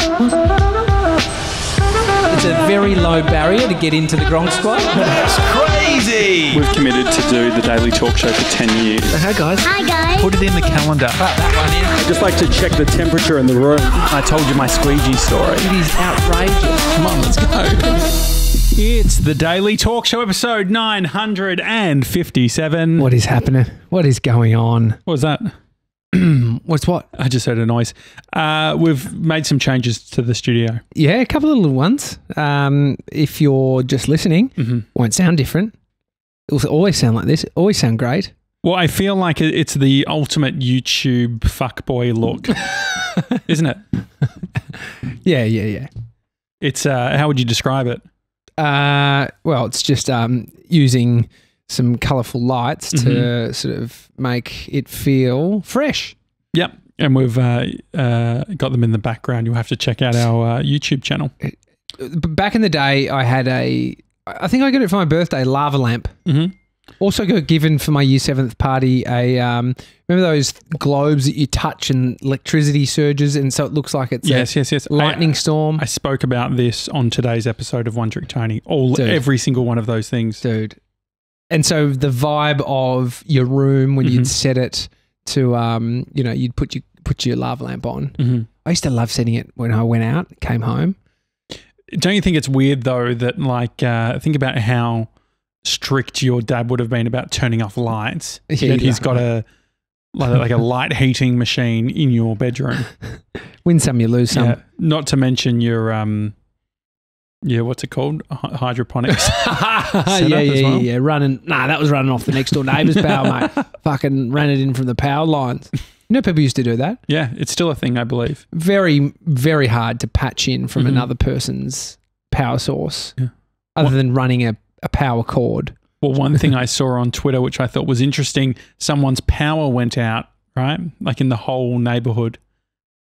It's a very low barrier to get into the Gronk Squad. That's crazy! We've committed to do the Daily Talk Show for 10 years. Hi guys. Hi guys. Put it in the calendar. That one in. Just like to check the temperature in the room. I told you my squeegee story. It is outrageous. Come on, let's go. It's the Daily Talk Show, episode 957. What is happening? What is going on? What was that? What's what? I just heard a noise. We've made some changes to the studio. Yeah, a couple of little ones. If you're just listening, won't sound different. It'll always sound like this. Always sound great. Well, I feel like it's the ultimate YouTube fuckboy look, isn't it? Yeah. It's how would you describe it? Well, it's just using some colourful lights to sort of make it feel fresh. Yep. And we've got them in the background. You'll have to check out our YouTube channel. Back in the day, I think I got it for my birthday, lava lamp. Also got given for my year 7th party a, remember those globes that you touch and electricity surges and so it looks like it's yes. lightning storm? I spoke about this on today's episode of One Trick Tony. Every single one of those things. Dude. And so the vibe of your room when you'd set it to, you'd put your lava lamp on. I used to love setting it when I went out, came home. Don't you think it's weird though that think about how strict your dad would have been about turning off lights. Yeah, he's got a light heating machine in your bedroom. Win some, you lose some. Yeah, not to mention your what's it called? Hydroponics. Yeah. Running. Nah, that was running off the next door neighbour's power, mate. Fucking ran it in from the power lines. You know, people used to do that. Yeah, it's still a thing, I believe. Very, very hard to patch in from another person's power source, other than running a power cord. Well, one thing I saw on Twitter, which I thought was interesting, someone's power went out, right? Like in the whole neighbourhood.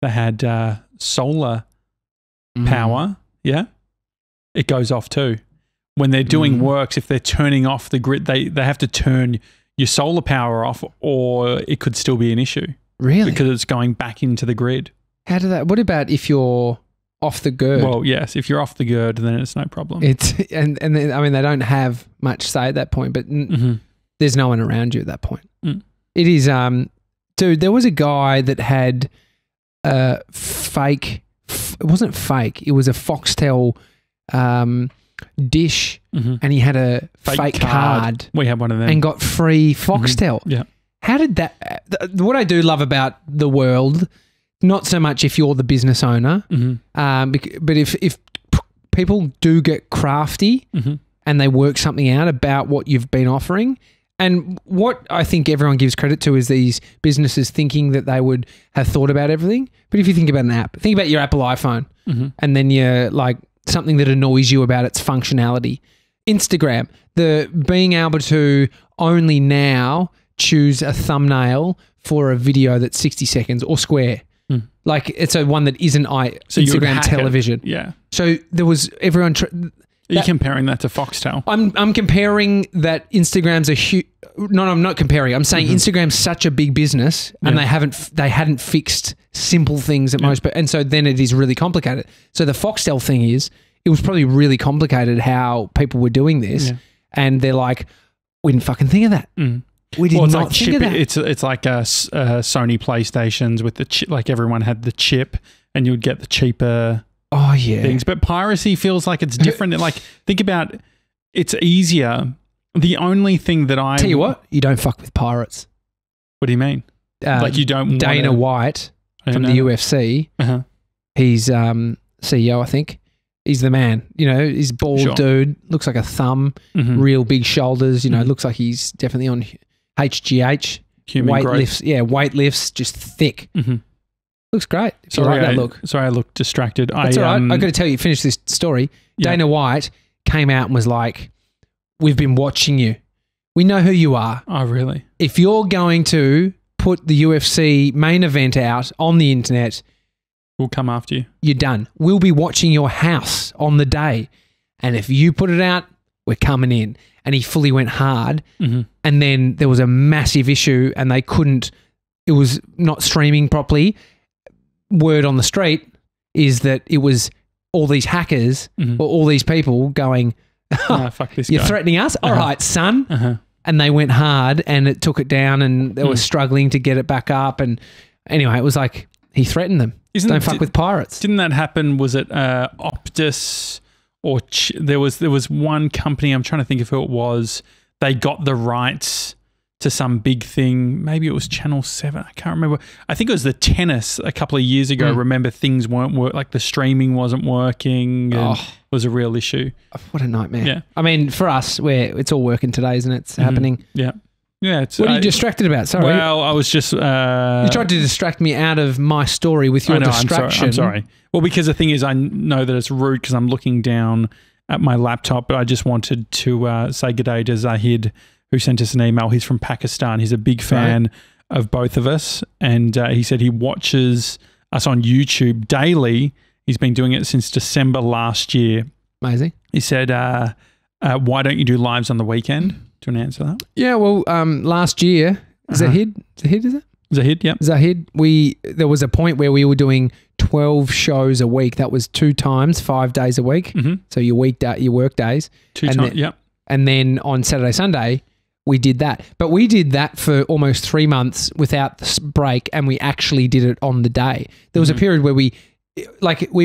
They had solar power, yeah? It goes off too. When they're doing works, if they're turning off the grid, they have to turn your solar power off or it could still be an issue. Really? Because it's going back into the grid. What about if you're off the grid? Well, yes, if you're off the grid, then it's no problem. And then, I mean, they don't have much say at that point, but there's no one around you at that point. It is, dude, there was a guy that had a fake, it wasn't fake, it was a Foxtel dish and he had a fake card. We had one of them. And got free Foxtel. Yeah. How did that, what I do love about the world, not so much if you're the business owner, but if people do get crafty and they work something out about what you've been offering, and what I think everyone gives credit to is these businesses thinking that they would have thought about everything. But if you think about an app, think about your Apple iPhone and then you're like something that annoys you about its functionality. Instagram, the being able to only now choose a thumbnail for a video that's 60 seconds or square. Like it's a one that isn't Instagram television. Yeah. So there was everyone. Are you comparing that to Foxtel? I'm comparing that Instagram's a huge. No, I'm not comparing. I'm saying Instagram's such a big business, and they hadn't fixed simple things at most, and so then it is really complicated. So the Foxtel thing is, it was probably really complicated how people were doing this, and they're like, we didn't fucking think of that. We did not think of that. It's like Sony PlayStations with the chip. Like everyone had the chip, and you would get the cheaper. Things. But piracy feels like it's different. Like think about, it's easier. The only thing that I tell you what, you don't fuck with pirates. What do you mean? Like you don't. Dana White from the UFC. He's CEO, I think. He's the man. You know, he's bald dude, looks like a thumb, real big shoulders. You know, looks like he's definitely on HGH. Human growth. Lifts. Yeah, weight lifts, just thick. Looks great. Sorry, that look. Sorry, I looked distracted. That's all right. I've got to tell you, finish this story. Dana White came out and was like, we've been watching you. We know who you are. Oh, really? If you're going to put the UFC main event out on the internet, we'll come after you. You're done. We'll be watching your house on the day. And if you put it out, we're coming in. And he fully went hard. And then there was a massive issue and they couldn't, it was not streaming properly. Word on the street, is that it was all these hackers or all these people going, fuck this you're guy. threatening us? All right, son. And they went hard and it took it down and they were struggling to get it back up. And anyway, it was like he threatened them. Don't fuck with pirates. Didn't that happen? Was it Optus or there was one company, I'm trying to think of who it was, they got the rights to some big thing. Maybe it was Channel 7. I can't remember. I think it was the tennis a couple of years ago. Remember, things weren't like the streaming wasn't working. And was a real issue. What a nightmare. Yeah. I mean, for us, it's all working today, isn't it? It's happening. Yeah. Yeah. What are you distracted about? Sorry. Well, I was just... you tried to distract me out of my story with your distraction. I'm sorry. Well, because the thing is, I know that it's rude because I'm looking down at my laptop, but I just wanted to say good day to Zahid, who sent us an email. He's from Pakistan. He's a big fan of both of us. And he said he watches us on YouTube daily. He's been doing it since December last year. Amazing. He said, why don't you do lives on the weekend? Do you want to answer that? Yeah, well, last year, Zahid, is it? Zahid, yeah. Zahid, there was a point where we were doing 12 shows a week. That was 2 times, 5 days a week. So your work days. 2 times, yeah. And then on Saturday, Sunday, we did that. But we did that for almost 3 months without the break, and we actually did it on the day. There was a period where we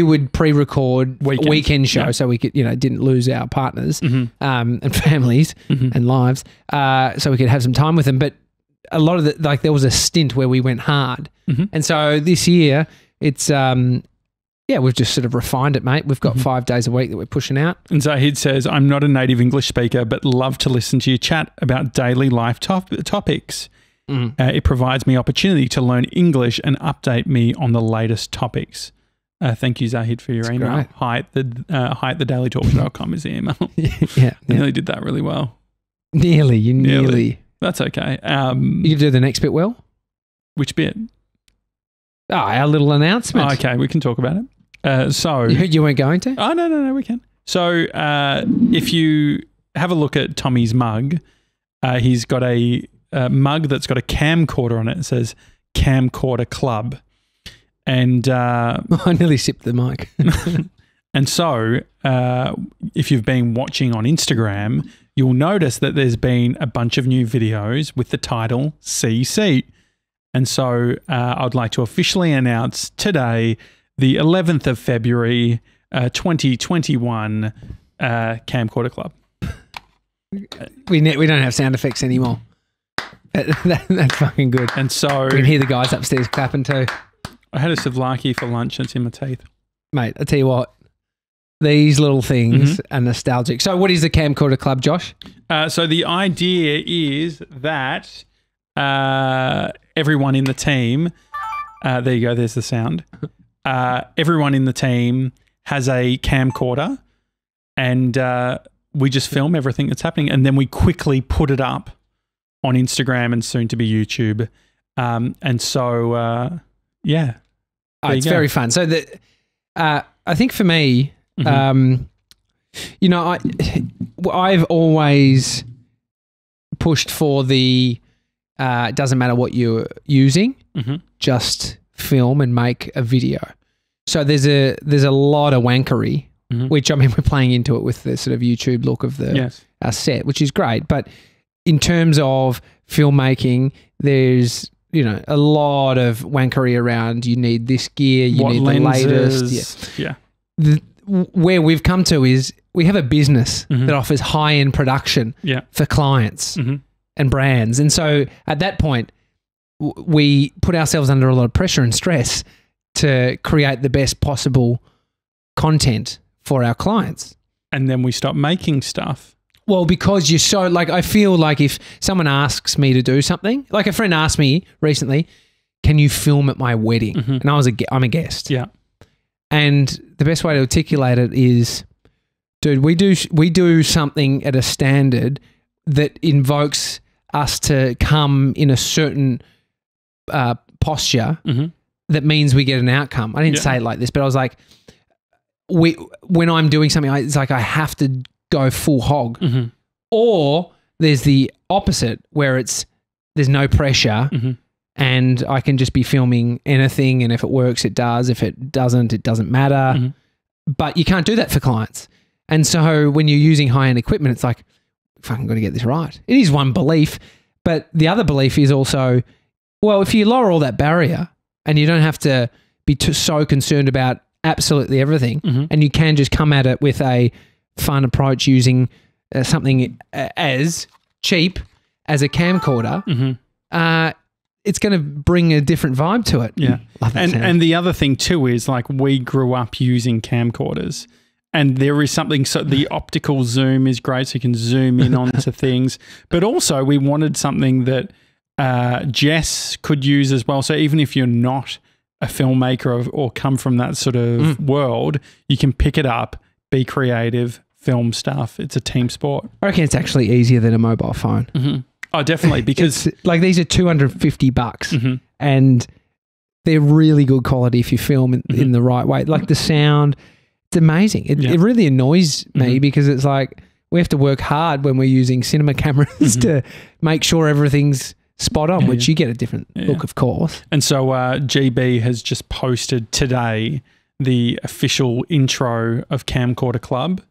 would pre-record weekend show so we could, didn't lose our partners and families and lives, so we could have some time with them. But a lot of there was a stint where we went hard. And so this year it's, we've just sort of refined it, mate. We've got 5 days a week that we're pushing out. And Zahid says, I'm not a native English speaker, but love to listen to you chat about daily life topics. It provides me opportunity to learn English and update me on the latest topics. Thank you, Zahid, for your email. Great. Hi at thedailytalkshow.com is the email. Yeah. You nearly did that really well. Nearly. That's okay. You do the next bit well? Which bit? Oh, our little announcement. Oh, okay, we can talk about it. So you weren't going to? Oh, no, we can. So if you have a look at Tommy's mug, he's got a mug that's got a camcorder on it. It says Camcorder Club. And I nearly sipped the mic. And so if you've been watching on Instagram, you'll notice that there's been a bunch of new videos with the title CC. And so I'd like to officially announce today, the 11th of February, 2021, Camcorder Club. We don't have sound effects anymore. That's fucking good. And so we can hear the guys upstairs clapping too. I had a souvlaki for lunch. It's in my teeth. Mate, I tell you what, these little things are nostalgic. So what is the Camcorder Club, Josh? So the idea is that everyone in the team, there you go, there's the sound. Everyone in the team has a camcorder and we just film everything that's happening and then we quickly put it up on Instagram and soon to be YouTube. And so... yeah. It's very fun. So I think for me, I've always pushed for the it doesn't matter what you're using, just film and make a video. So there's a lot of wankery, which I mean we're playing into it with the sort of YouTube look of our set, which is great. But in terms of filmmaking, there's a lot of wankery around. You need this gear. You need lenses, the latest. Where we've come to is we have a business that offers high-end production for clients and brands. And so at that point, we put ourselves under a lot of pressure and stress to create the best possible content for our clients. And then we stop making stuff. Well, because you're so, I feel like if someone asks me to do something, like a friend asked me recently, can you film at my wedding? And I'm a guest. Yeah. And the best way to articulate it is, dude, we do something at a standard that invokes us to come in a certain posture that means we get an outcome. I didn't say it like this, but I was like, when I'm doing something, it's like I have to go full hog. Or there's the opposite where there's no pressure and I can just be filming anything, and if it works, it does. If it doesn't matter. But you can't do that for clients. And so when you're using high-end equipment, it's like, fucking got to get this right. It is one belief, but the other belief is also, well, if you lower all that barrier and you don't have to be so concerned about absolutely everything, and you can just come at it with a fun approach using something as cheap as a camcorder, it's going to bring a different vibe to it. Yeah. Love that sound. And the other thing too is like we grew up using camcorders, and there is something, so the optical zoom is great, so you can zoom in onto things, but also we wanted something that Jess could use as well. So even if you're not a filmmaker or come from that sort of world, you can pick it up, be creative, film stuff. It's a team sport. I reckon it's actually easier than a mobile phone. Oh, definitely, because like these are $250 and they're really good quality if you film in the right way. Like the sound, it's amazing. It really annoys me because it's like we have to work hard when we're using cinema cameras to make sure everything's spot on, which you get a different look, of course. And so GB has just posted today the official intro of Camcorder Club.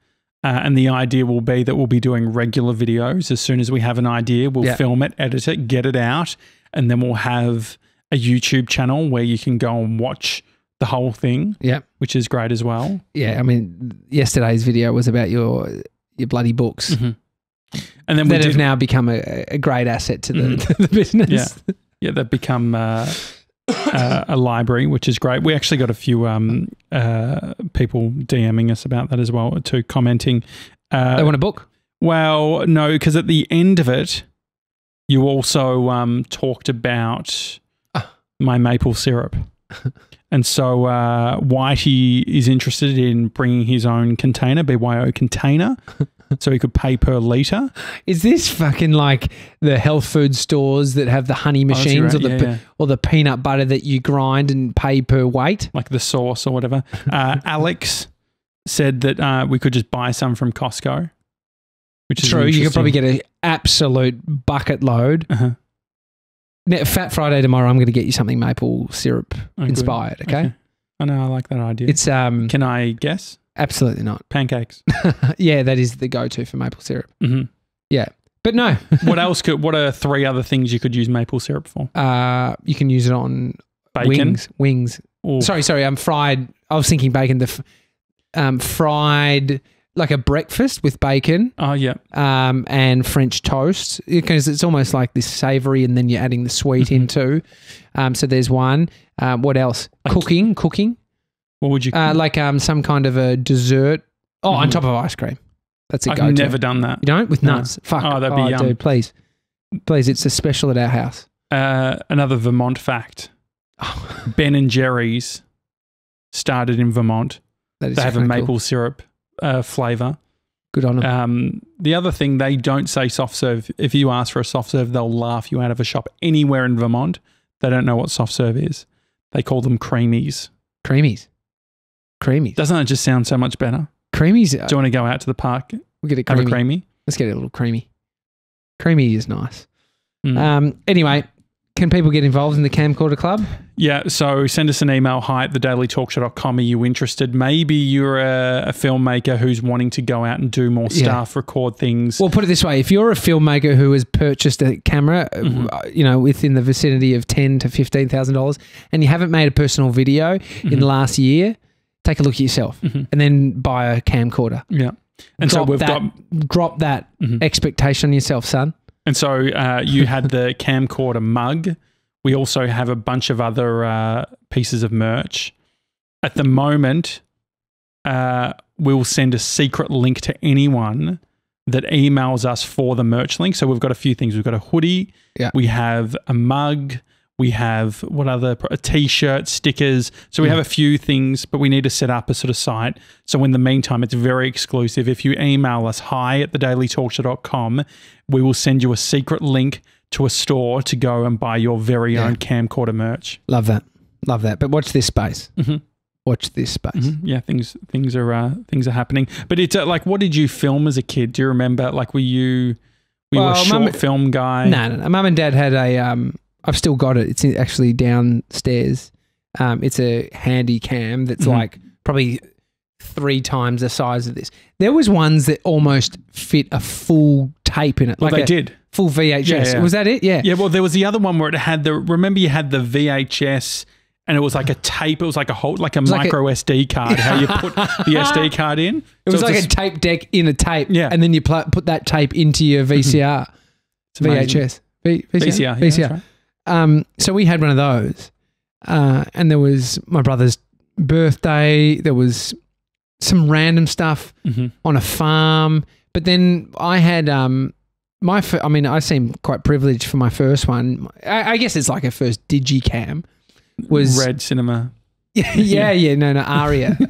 And the idea will be that we'll be doing regular videos. As soon as we have an idea, we'll film it, edit it, get it out, and then we'll have a YouTube channel where you can go and watch the whole thing, which is great as well. Yeah, I mean, yesterday's video was about your bloody books. And then that have now become a great asset to the business. Yeah, they've become a library, which is great. We actually got a few people DMing us about that as well, too, commenting. They want a book? Well, no, because at the end of it, you also talked about my maple syrup. And so Whitey is interested in bringing his own container, BYO container, so he could pay per litre. Is this fucking like the health food stores that have the honey machines or the peanut butter that you grind and pay per weight? Like the sauce or whatever. Alex said that we could just buy some from Costco, which is true. You could probably get an absolute bucket load. Now, Fat Friday tomorrow, I'm going to get you something maple syrup inspired, okay? I know, I like that idea. It's Can I guess? Absolutely not. Pancakes. Yeah, that is the go-to for maple syrup. Yeah. But no. What are 3 other things you could use maple syrup for? You can use it on bacon. Wings. Ooh. Sorry, fried. I was thinking bacon. Fried like a breakfast with bacon. Oh, yeah. And French toast, because it's almost like this savoury, and then you're adding the sweet into. So there's one. What else? Cooking. What would you like some kind of a dessert? Oh, on top of ice cream. That's a go-to. I've never done that. You don't? With nuts? Fuck. Oh, that'd be yum. Dude, please. Please, it's a special at our house. Another Vermont fact. Ben and Jerry's started in Vermont. They have a maple syrup flavour. Good on them. The other thing, they don't say soft serve. If you ask for a soft serve, they'll laugh you out of a shop anywhere in Vermont. They don't know what soft serve is. They call them creamies. Creamies. Doesn't that just sound so much better? Creamies. Do you want to go out to the park? We'll get a creamy. Have a creamy? Let's get a little creamy. Creamy is nice. Anyway, can people get involved in the Camcorder Club? Yeah, so send us an email, hi@thedailytalkshow.com. Are you interested? Maybe you're a filmmaker who's wanting to go out and do more stuff, record things. Well, put it this way. If you're a filmmaker who has purchased a camera, within the vicinity of $10,000 to $15,000 and you haven't made a personal video in the last year, take a look at yourself and then buy a camcorder. Yeah. And so we've drop that expectation on yourself, son. And so you had the camcorder mug. We also have a bunch of other pieces of merch. At the moment, we'll send a secret link to anyone that emails us for the merch link. So we've got a few things. We've got a hoodie. Yeah. We have a mug. We have a t-shirt, stickers. So we have a few things, but we need to set up a sort of site. So in the meantime, it's very exclusive. If you email us, hi@thedailytalkshow.com, we will send you a secret link to a store to go and buy your very own camcorder merch. Love that. But watch this space. Watch this space. Yeah, things are happening. But it's like, what did you film as a kid? Do you remember? Like, were you a short film guy? No. Mum and Dad had I've still got it. It's actually downstairs. It's a handy cam that's like probably 3 times the size of this. There was ones that almost fit a full tape in it. Well, like they did. Full VHS. Yeah. Was that it? Yeah. Yeah, well, there was the other one where it had remember you had the VHS and it was like a tape. It was like a whole, like a micro SD card, how you put the SD card in. It was like a tape deck in a tape. Yeah. And then you put that tape into your VCR. VHS. VCR. Yeah, VCR. right. So we had one of those. And there was my brother's birthday. There was some random stuff on a farm. But then I had I seem quite privileged for my first one. I guess it's like a first digicam. Was Red Cinema. Aria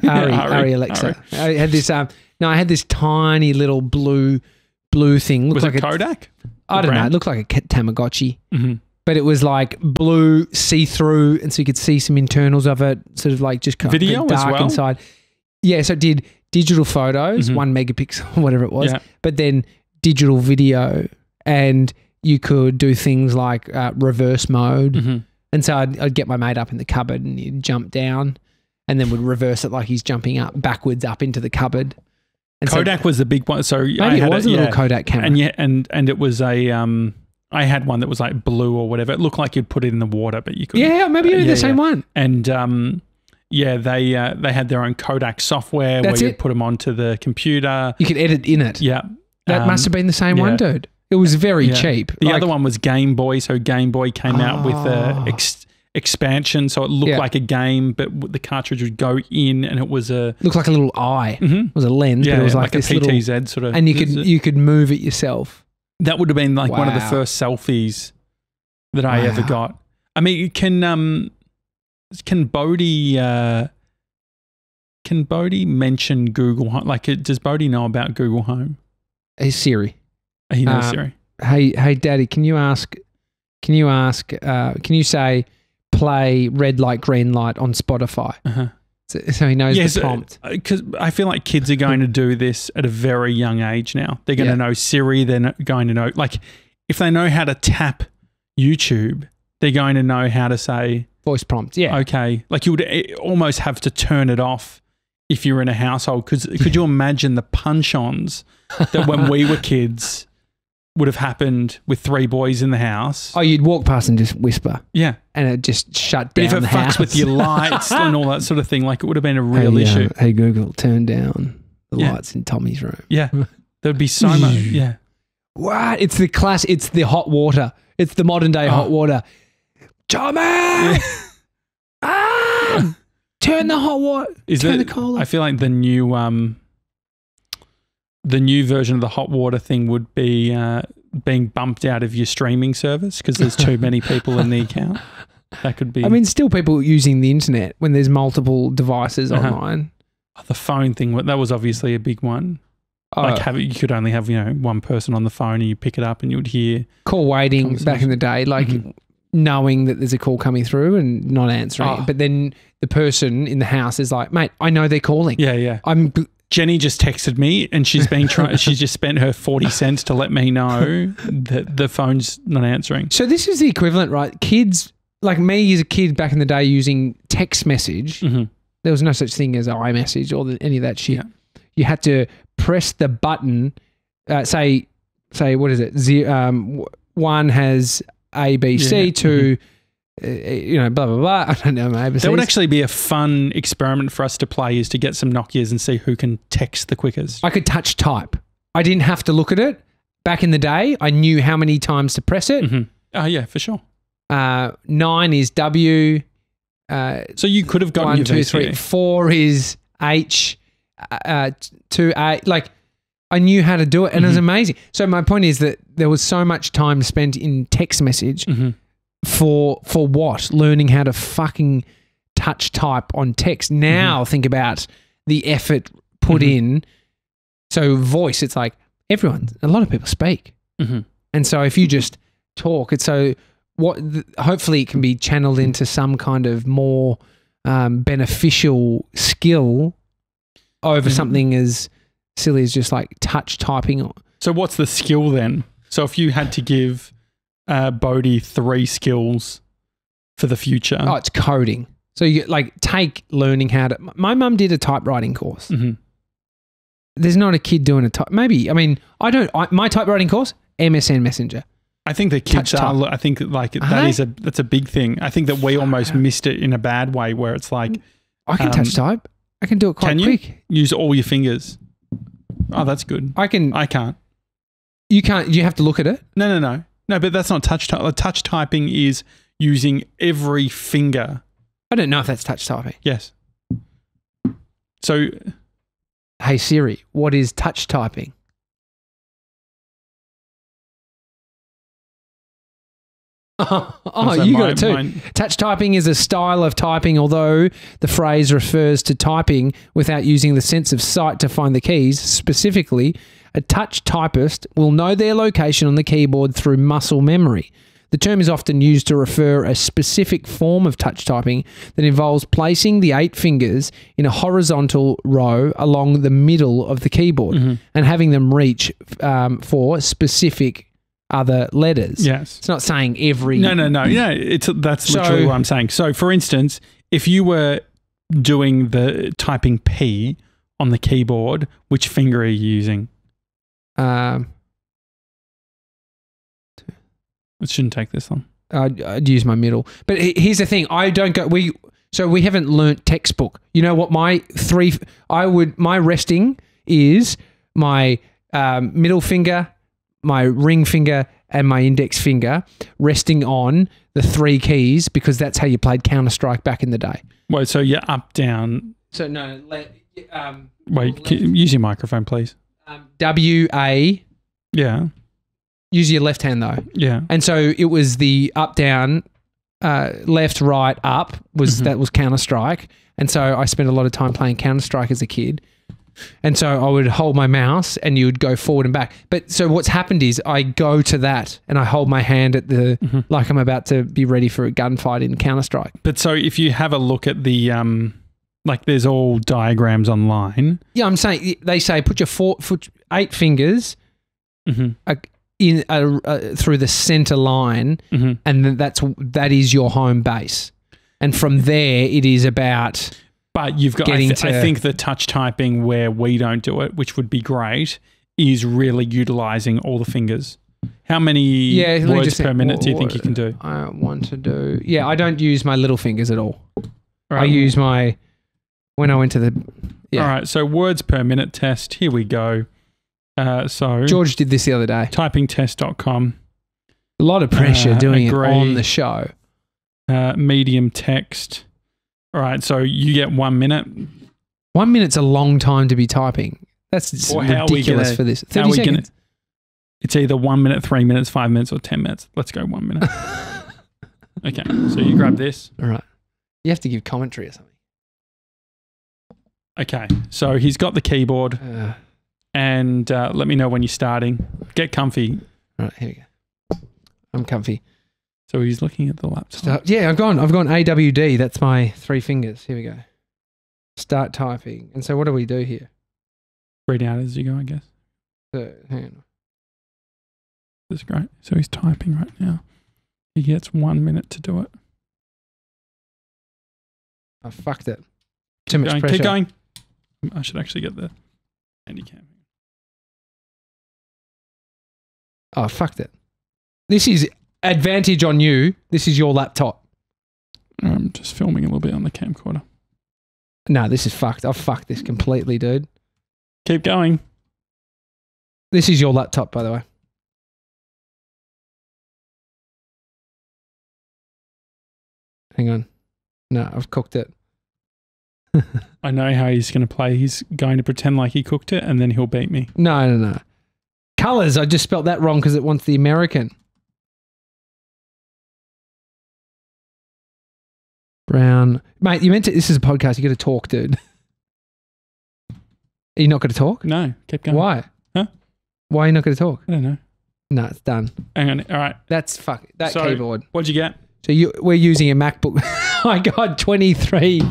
Alexa. I had this I had this tiny little blue thing. Was it Kodak? I don't know. It looked like a Tamagotchi. But it was like blue, see-through, and so you could see some internals of it, sort of like just kind video of dark as well? inside. Yeah, so it did digital photos, 1 megapixel, whatever it was, but then digital video, and you could do things like reverse mode. And so I'd get my mate up in the cupboard and he'd jump down and then would reverse it like he's jumping backwards up into the cupboard. And Kodak was the big one. So maybe it was a little Kodak camera. And it was a I had one that was like blue or whatever. It looked like you'd put it in the water, but you could. Yeah, maybe you had the same one. And they had their own Kodak software where you'd put them onto the computer. You could edit in it. Yeah. That must have been the same one, dude. It was very cheap. The other one was Game Boy. So Game Boy came out with a expansion, so it looked like a game, but the cartridge would go in, and it was a looked like a little eye. It was a lens, but it was like a this PTZ little, sort of, and you could move it yourself. That would have been like one of the first selfies that I ever got. I mean, can Bodie mention Google Home? Like, does Bodie know about Google Home? Hey Siri. He knows Siri. Hey Daddy, can you say play red light, green light on Spotify? So he knows the prompt. Because I feel like kids are going to do this at a very young age now. They're going to know Siri. They're going to know, like, if they know how to tap YouTube, they're going to know how to say voice prompt. Yeah. Okay. Like, you would almost have to turn it off if you're in a household. Because could you imagine the punch-ons that when we were kids would have happened with 3 boys in the house? Oh, you'd walk past and just whisper. Yeah. And it just shut down. But if it fucks with your lights and all that sort of thing, like, it would have been a real issue. Hey Google, turn down the lights in Tommy's room. Yeah. There'd be so much. Yeah. What? It's the hot water. It's the modern day hot water. Tommy! Turn the hot water. Turn the cold. I feel like the new version of the hot water thing would be being bumped out of your streaming service because there's too many people in the account. That could be. I mean, still people using the internet when there's multiple devices online. The phone thing, that was obviously a big one. Like, you could only have, one person on the phone and you pick it up and you would hear call waiting back in the day, like knowing that there's a call coming through and not answering it. But then the person in the house is like, mate, I know they're calling. Yeah. Jenny just texted me and she's just spent her 40 cents to let me know that the phone's not answering. So this is the equivalent, right? Kids, like me as a kid back in the day using text message, there was no such thing as iMessage or any of that shit. Yeah. You had to press the button, say what is it? One has A, B, C, two, blah, blah, blah. I don't know my ABCs. That would actually be a fun experiment for us to play, is to get some Nokias and see who can text the quickest. I could touch type. I didn't have to look at it. Back in the day, I knew how many times to press it. Oh, yeah, for sure. 9 is W. So you could have gotten 1, 2, 3. 4 is H. 2, A. Like, I knew how to do it, and it was amazing. So my point is that there was so much time spent in text message for what? Learning how to fucking touch type on text. Now think about the effort put in. So voice, it's like a lot of people speak. And so if you just talk, it's so hopefully it can be channeled into some kind of more beneficial skill over something as silly as just like touch typing. So what's the skill then? So if you had to give Bodhi 3 skills for the future. Oh, it's coding. So you take learning how to. My mum did a typewriting course. Mm-hmm. There's not a kid doing maybe. I mean, my typewriting course, MSN Messenger. I think the kids are. I think that's a big thing. I think that we almost missed it in a bad way, where it's like I can touch type. I can do it quite quick. Use all your fingers. Oh, that's good. I can. I can't. You can't. You have to look at it. No. But that's not touch type. Touch typing is using every finger. I don't know if that's touch typing. Yes. So, hey Siri, what is touch typing? You got it too. Touch typing is a style of typing, although the phrase refers to typing without using the sense of sight to find the keys. Specifically, a touch typist will know their location on the keyboard through muscle memory. The term is often used to refer a specific form of touch typing that involves placing the 8 fingers in a horizontal row along the middle of the keyboard and having them reach for specific other letters. Yes. It's not saying every... No. Yeah, that's literally what I'm saying. So, for instance, if you were doing the typing P on the keyboard, which finger are you using? It shouldn't take this long. I'd use my middle. But here's the thing. I don't go... we haven't learnt textbook. You know what? My resting is my middle finger, my ring finger, and my index finger resting on the 3 keys, because that's how you played Counter-Strike back in the day. Wait, so you're up, down... So, no... wait, use your microphone, please. W-A... Yeah. Use your left hand, though. Yeah. And so it was the up, down, left, right, up that was Counter-Strike. And so I spent a lot of time playing Counter-Strike as a kid. And so I would hold my mouse and you would go forward and back. But so what's happened is I go to that and I hold my hand at the, like I'm about to be ready for a gunfight in Counter-Strike. But so if you have a look at the, there's all diagrams online. Yeah, I'm saying, they say put your 8 fingers in through the center line, and that is your home base. And from there, it is about... But you've got, I think the touch typing where we don't do it, which would be great, is really utilizing all the fingers. How many words per minute do you think you can do? I want to do... Yeah, I don't use my little fingers at all. Right. I use my... When I went to the... Yeah. All right, so words per minute test. Here we go. So George did this the other day. Typingtest.com. A lot of pressure doing it on the show. Medium text. All right, so you get 1 minute. 1 minute's a long time to be typing. That's ridiculous for this. 30 seconds. It's either 1 minute, 3 minutes, 5 minutes, or 10 minutes. Let's go 1 minute. Okay, so you grab this. All right. You have to give commentary or something. Okay, so he's got the keyboard. And let me know when you're starting. Get comfy. All right, here we go. I'm comfy. So he's looking at the laptop. I've gone AWD. That's my 3 fingers. Here we go. Start typing. And so what do we do here? Read out as you go, I guess. So, hang on. That's great. So he's typing right now. He gets 1 minute to do it. I fucked it. Too much pressure. Keep going. I should actually get the handy cam. Oh, fucked it. This is advantage on you. This is your laptop. I'm just filming a little bit on the camcorder. No, this is fucked. I've fucked this completely, dude. Keep going. This is your laptop, by the way. Hang on. No, I've cooked it. I know how he's going to play. He's going to pretend like he cooked it and then he'll beat me. No. Colours, I just spelt that wrong because it wants the American. Brown. Mate, you meant to... This is a podcast. You got to talk, dude. Are you not going to talk? No, keep going. Why? Huh? Why are you not going to talk? I don't know. No, it's done. Hang on. All right. That's that keyboard. What'd you get? So we're using a MacBook. I got 23.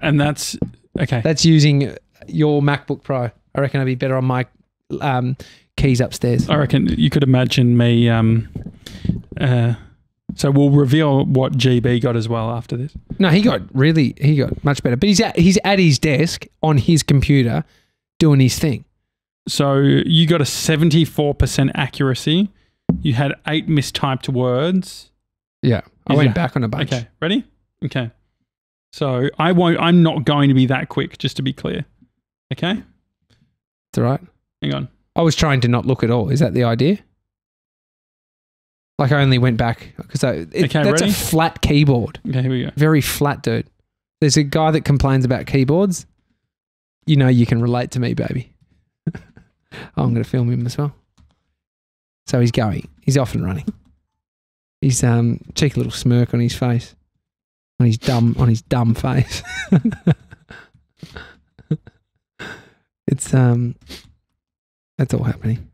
And that's... Okay. That's using your MacBook Pro. I reckon I'd be better on my keys upstairs. I reckon you could imagine me. So we'll reveal what GB got as well after this. No, he got much better. But he's at his desk on his computer doing his thing. So you got a 74% accuracy. You had 8 mistyped words. Yeah. I went back on a bunch. Okay, ready? Okay. So I'm not going to be that quick, just to be clear. Okay? It's all right. Hang on. I was trying to not look at all. Is that the idea? Like I only went back because that's ready? a flat keyboard. Okay, here we go. Very flat, dude. There's a guy that complains about keyboards. You know you can relate to me, baby. I'm going to film him as well. So he's going. He's off and running. He's cheeky little smirk on his face. On his dumb face. It's that's all happening.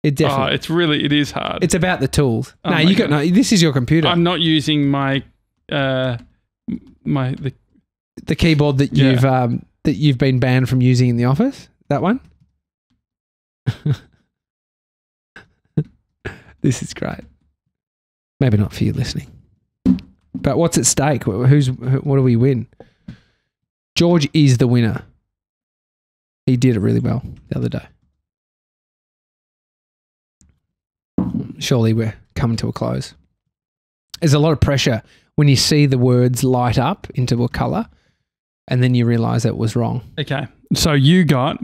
It definitely. It is hard. It's about the tools. Oh This is your computer. I'm not using my the keyboard that you've been banned from using in the office. That one. This is great. Maybe not for you listening. But what's at stake? What do we win? George is the winner. He did it really well the other day. Surely we're coming to a close. There's a lot of pressure when you see the words light up into a colour and then you realise it was wrong. Okay. So you got...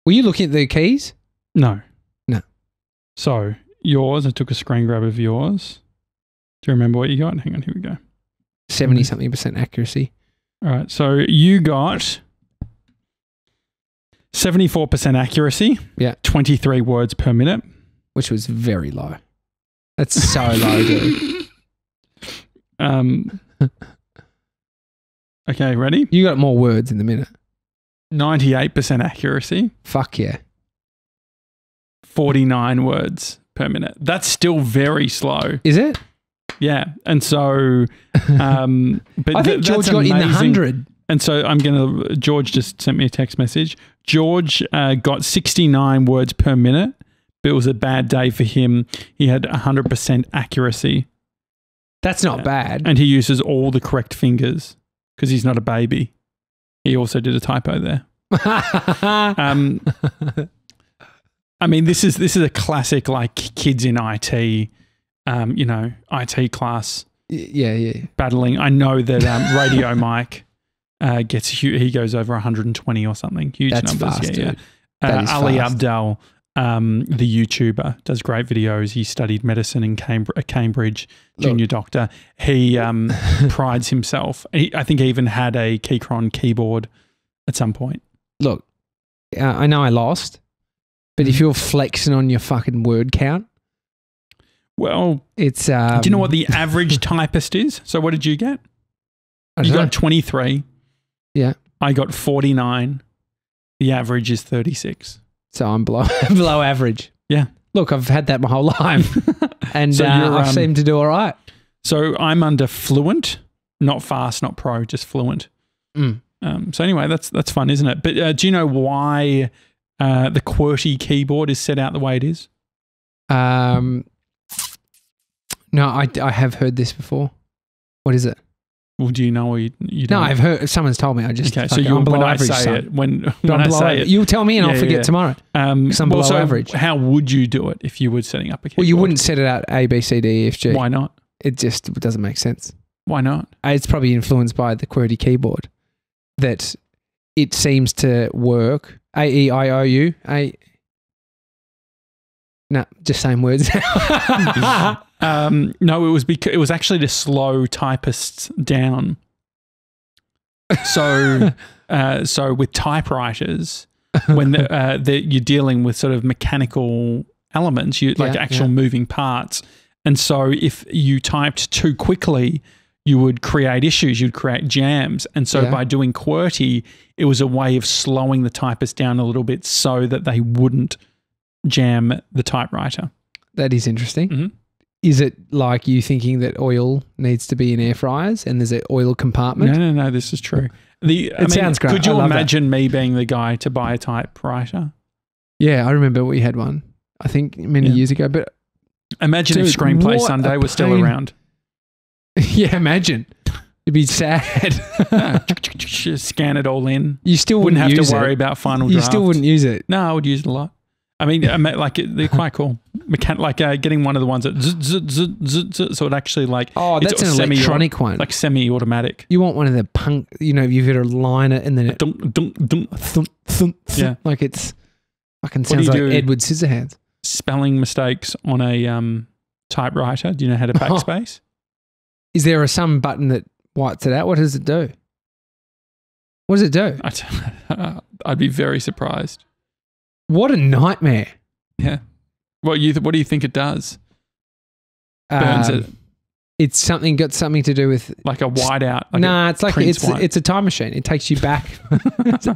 Were you looking at the keys? No. No. So yours, I took a screen grab of yours. Do you remember what you got? Hang on, here we go. 70-something% accuracy. All right. So you got 74% accuracy. Yeah. 23 words per minute. Which was very low. That's so low, dude. Okay, ready? You got more words in the minute. 98% accuracy. Fuck yeah. 49 words per minute. That's still very slow. Is it? Yeah. And so... but I think George got in the 100. And so George just sent me a text message. George got 69 words per minute, but it was a bad day for him. He had 100% accuracy. That's not bad. And he uses all the correct fingers because he's not a baby. He also did a typo there. I mean, this is a classic like kids in IT, IT class. Yeah. Battling. I know that Radio Mike he goes over 120 or something. Huge That's numbers. Fast, Yeah. dude. That is Ali fast. Abdal, the YouTuber, does great videos. He studied medicine in Cambridge, junior doctor. He prides himself. I think he even had a Keychron keyboard at some point. Look, I know I lost, but if you're flexing on your fucking word count, well, it's... do you know what the average typist is? So what did you get? You got 23. Yeah. I got 49. The average is 36. So I'm below average. Yeah. Look, I've had that my whole life. And So I seem to do all right. So I'm under fluent, not fast, not pro, just fluent. Mm. So anyway, that's fun, isn't it? But do you know why the QWERTY keyboard is set out the way it is? No, I have heard this before. What is it? Well, do you know or you don't? No, I've heard. Someone's told me. I just okay. So I'm below average. When I say it, you'll tell me and I'll forget tomorrow. I'm below average. How would you do it if you were setting up a keyboard? Well, you wouldn't set it out A, B, C, D, E, F, G. Why not? It just doesn't make sense. Why not? It's probably influenced by the QWERTY keyboard that it seems to work. A, E, I, O, U. No, just same words. No, it was actually to slow typists down. So, with typewriters, when you're dealing with sort of mechanical elements, actual moving parts, and so if you typed too quickly, you would create issues. You'd create jams, and so by doing QWERTY, it was a way of slowing the typist down a little bit so that they wouldn't jam the typewriter. That is interesting. Mm-hmm. Is it like you thinking that oil needs to be in air fryers and there's an oil compartment? No, this is true. Sounds great. Could you I love imagine me being the guy to buy a typewriter? Yeah, I remember we had one, I think many years ago. But imagine if Screenplay Sunday was still around. Yeah, imagine. It'd be sad. Scan it all in. You still wouldn't have use to worry it. about final You draft. still wouldn't use it. No, I would use it a lot. I mean, they're quite cool. Getting one of the ones that so it actually like that's an electronic one, like semi-automatic. You want one of the punk. You've got to line it and then it thump, yeah, like it's fucking sounds like Edward Scissorhands. Spelling mistakes on a typewriter. Do you know how to backspace? Is there some button that whites it out? What does it do? What does it do? I'd be very surprised. What a nightmare. Yeah. What do you think it does? Burns it. It's got something to do with like a whiteout. It's like it's a time machine. It takes you back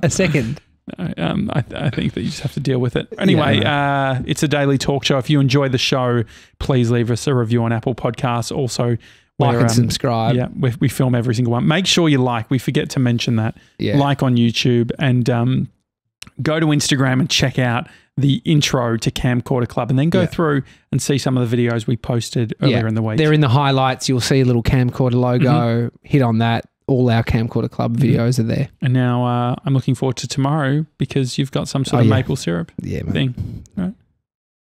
a second. I think that you just have to deal with it. Anyway, it's a daily talk show. If you enjoy the show, please leave us a review on Apple Podcasts. Also, like and subscribe. Yeah, we film every single one. Make sure you like. We forget to mention that. Yeah. Like on YouTube and go to Instagram and check out the intro to Camcorder Club and then go through and see some of the videos we posted earlier in the week. They're in the highlights. You'll see a little Camcorder logo. Hit on that. All our Camcorder Club videos are there. And now I'm looking forward to tomorrow because you've got some sort of maple syrup thing. All right.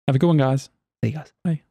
Have a good one, guys. See you guys. Bye.